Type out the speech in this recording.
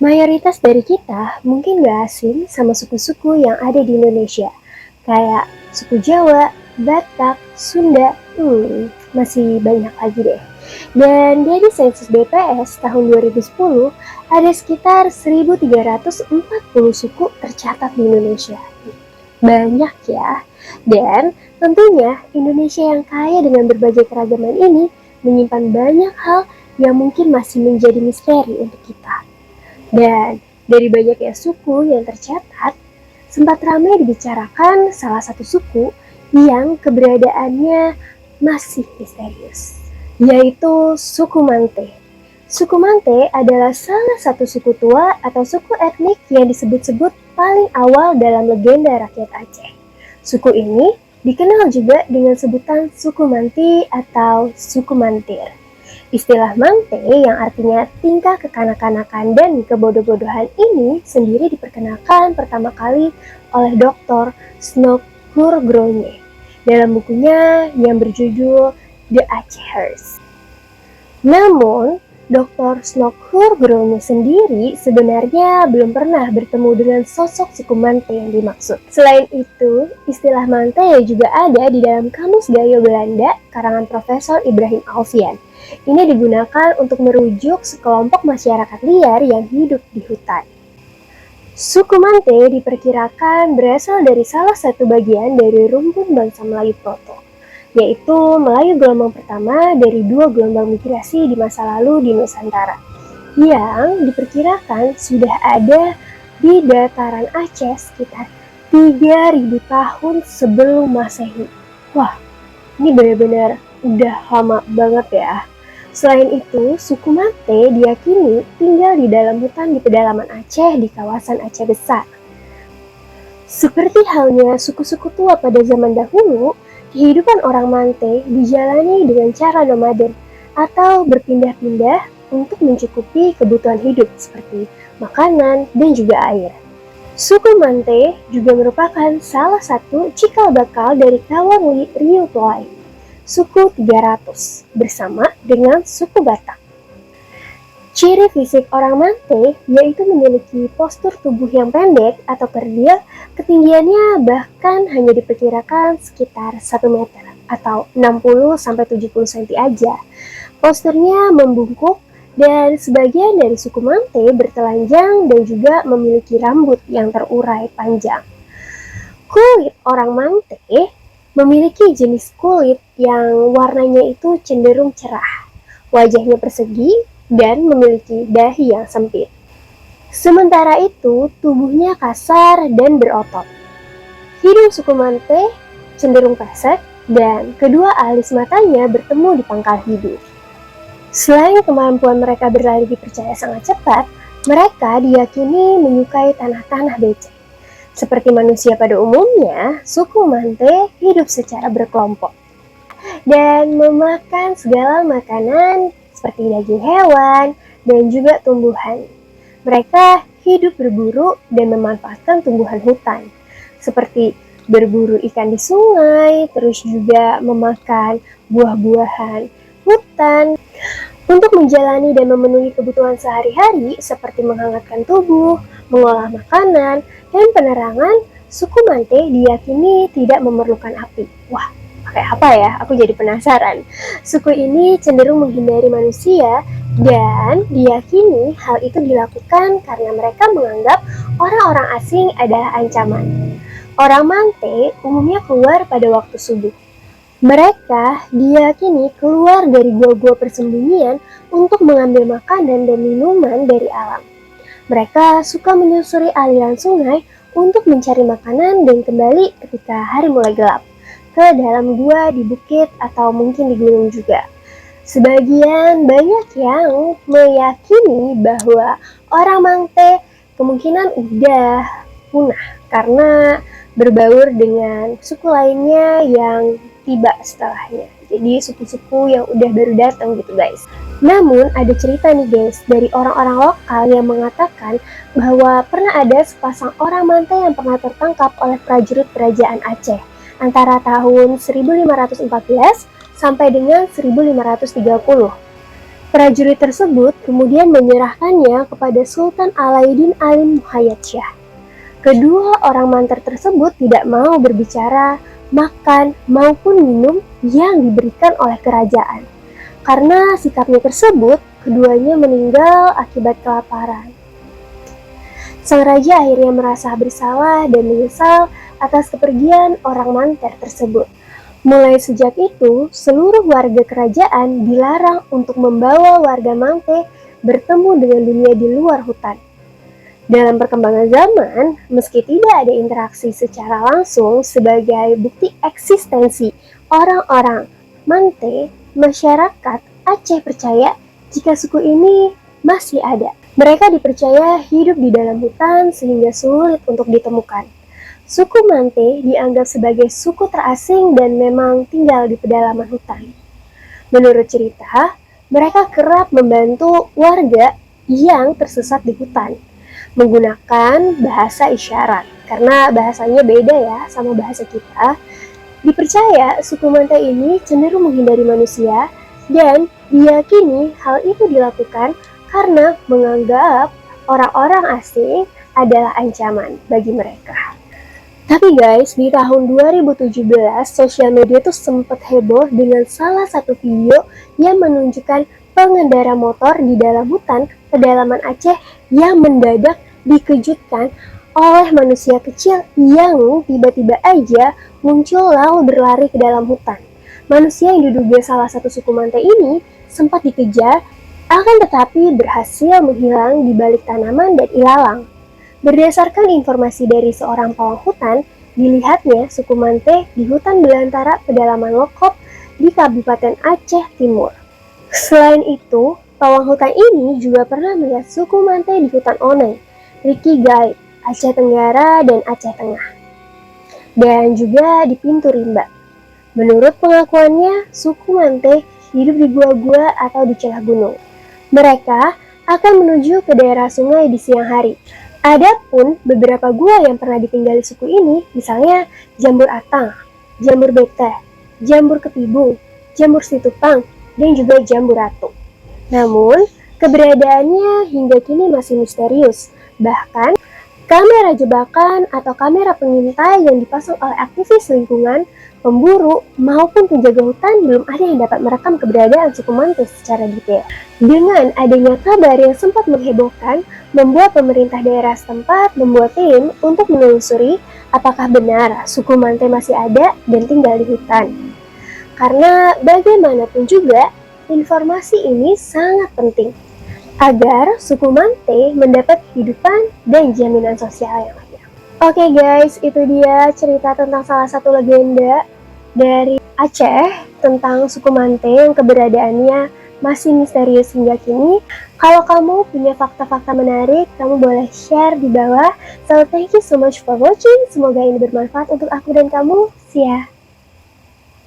Mayoritas dari kita mungkin gak asing sama suku-suku yang ada di Indonesia, kayak suku Jawa, Batak, Sunda, masih banyak lagi deh. Dan dari sensus BPS tahun 2010, ada sekitar 1.340 suku tercatat di Indonesia. Banyak ya. Dan tentunya Indonesia yang kaya dengan berbagai keragaman ini menyimpan banyak hal yang mungkin masih menjadi misteri untuk kita. Dan dari banyaknya suku yang tercatat, sempat ramai dibicarakan salah satu suku yang keberadaannya masih misterius, yaitu suku Mante. Suku Mante adalah salah satu suku tua atau suku etnik yang disebut-sebut paling awal dalam legenda rakyat Aceh. Suku ini dikenal juga dengan sebutan suku Manti atau suku Mantir. Istilah Mante yang artinya tingkah kekanak-kanakan dan kebodoh-bodohan ini sendiri diperkenalkan pertama kali oleh Dr. Snokur Gronje dalam bukunya yang berjudul The Acehers. Namun, Dr. Snokur Gronje sendiri sebenarnya belum pernah bertemu dengan sosok suku Mante yang dimaksud. Selain itu, istilah Mante juga ada di dalam Kamus Gaya Belanda karangan Profesor Ibrahim Alfian. Ini digunakan untuk merujuk sekelompok masyarakat liar yang hidup di hutan. Suku Mante diperkirakan berasal dari salah satu bagian dari rumpun bangsa Melayu Proto, yaitu Melayu gelombang pertama dari dua gelombang migrasi di masa lalu di Nusantara, yang diperkirakan sudah ada di dataran Aceh sekitar 3.000 tahun sebelum Masehi. Wah, ini benar-benar udah lama banget ya. Selain itu, suku Mante diyakini tinggal di dalam hutan di pedalaman Aceh di kawasan Aceh Besar. Seperti halnya suku-suku tua pada zaman dahulu, kehidupan orang Mante dijalani dengan cara nomaden atau berpindah-pindah untuk mencukupi kebutuhan hidup seperti makanan dan juga air. Suku Mante juga merupakan salah satu cikal bakal dari kawan Rio Toai, suku 300, bersama dengan suku Batak. Ciri fisik orang Mante yaitu memiliki postur tubuh yang pendek atau kerdil, ketinggiannya bahkan hanya diperkirakan sekitar 1 meter atau 60-70 cm aja. Posturnya membungkuk dan sebagian dari suku Mante bertelanjang dan juga memiliki rambut yang terurai panjang. Kulit orang Mante memiliki jenis kulit yang warnanya itu cenderung cerah, wajahnya persegi, dan memiliki dahi yang sempit. Sementara itu, tubuhnya kasar dan berotot. Hidung suku Mante cenderung pesek, dan kedua alis matanya bertemu di pangkal hidung. Selain kemampuan mereka berlari dipercaya sangat cepat, mereka diyakini menyukai tanah-tanah becek. Seperti manusia pada umumnya, suku Mante hidup secara berkelompok dan memakan segala makanan seperti daging hewan dan juga tumbuhan. Mereka hidup berburu dan memanfaatkan tumbuhan hutan, seperti berburu ikan di sungai, terus juga memakan buah-buahan hutan. Untuk menjalani dan memenuhi kebutuhan sehari-hari seperti menghangatkan tubuh, mengolah makanan, dan penerangan, suku Mante diyakini tidak memerlukan api. Wah, pakai apa ya? Aku jadi penasaran. Suku ini cenderung menghindari manusia dan diyakini hal itu dilakukan karena mereka menganggap orang-orang asing adalah ancaman. Orang Mante umumnya keluar pada waktu subuh. Mereka diyakini keluar dari gua-gua persembunyian untuk mengambil makanan dan minuman dari alam. Mereka suka menyusuri aliran sungai untuk mencari makanan dan kembali ketika hari mulai gelap ke dalam gua di bukit atau mungkin di gunung juga. Sebagian banyak yang meyakini bahwa orang Mante kemungkinan udah punah karena berbaur dengan suku lainnya yang tiba setelahnya. Jadi suku-suku yang udah baru datang gitu guys. Namun ada cerita nih guys dari orang-orang lokal yang mengatakan bahwa pernah ada sepasang orang Mante yang pernah tertangkap oleh prajurit kerajaan Aceh antara tahun 1514 sampai dengan 1530. Prajurit tersebut kemudian menyerahkannya kepada Sultan Alauddin Alim Muhayyad Shah. Kedua orang manter tersebut tidak mau berbicara, makan, maupun minum yang diberikan oleh kerajaan. Karena sikapnya tersebut, keduanya meninggal akibat kelaparan. Sang raja akhirnya merasa bersalah dan menyesal atas kepergian orang manter tersebut. Mulai sejak itu, seluruh warga kerajaan dilarang untuk membawa warga Mangke bertemu dengan dunia di luar hutan. Dalam perkembangan zaman, meski tidak ada interaksi secara langsung sebagai bukti eksistensi orang-orang Mante, masyarakat Aceh percaya jika suku ini masih ada. Mereka dipercaya hidup di dalam hutan sehingga sulit untuk ditemukan. Suku Mante dianggap sebagai suku terasing dan memang tinggal di pedalaman hutan. Menurut cerita, mereka kerap membantu warga yang tersesat di hutan menggunakan bahasa isyarat. Karena bahasanya beda ya sama bahasa kita. Dipercaya suku Mante ini cenderung menghindari manusia dan diyakini hal itu dilakukan karena menganggap orang-orang asing adalah ancaman bagi mereka. Tapi guys, di tahun 2017, sosial media tuh sempat heboh dengan salah satu video yang menunjukkan pengendara motor di dalam hutan pedalaman Aceh yang mendadak dikejutkan oleh manusia kecil yang tiba-tiba aja muncul lalu berlari ke dalam hutan. Manusia yang diduga salah satu suku Mante ini sempat dikejar, akan tetapi berhasil menghilang di balik tanaman dan ilalang. Berdasarkan informasi dari seorang pawang hutan, dilihatnya suku Mante di hutan belantara pedalaman Lokop di Kabupaten Aceh Timur. Selain itu, pawang hutan ini juga pernah melihat suku Mante di hutan Onai, Riki Gai, Aceh Tenggara, dan Aceh Tengah. Dan juga di Pintu Rimba. Menurut pengakuannya, suku Mante hidup di gua-gua atau di celah gunung. Mereka akan menuju ke daerah sungai di siang hari. Adapun beberapa gua yang pernah ditinggali suku ini, misalnya Jambur Atang, Jambur Bete, Jambur Ketibung, Jambur Situpang, dan juga Jambur Ratu. Namun, keberadaannya hingga kini masih misterius. Bahkan, kamera jebakan atau kamera pengintai yang dipasang oleh aktivis lingkungan, pemburu, maupun penjaga hutan belum ada yang dapat merekam keberadaan suku Mante secara detail. Dengan adanya kabar yang sempat menghebohkan, membuat pemerintah daerah setempat membuat tim untuk menelusuri apakah benar suku Mante masih ada dan tinggal di hutan. Karena bagaimanapun juga, informasi ini sangat penting agar suku Mante mendapat kehidupan dan jaminan sosial yang layak. Oke guys, itu dia cerita tentang salah satu legenda dari Aceh tentang suku Mante yang keberadaannya masih misterius hingga kini. Kalau kamu punya fakta-fakta menarik, kamu boleh share di bawah. So thank you so much for watching. Semoga ini bermanfaat untuk aku dan kamu. See ya!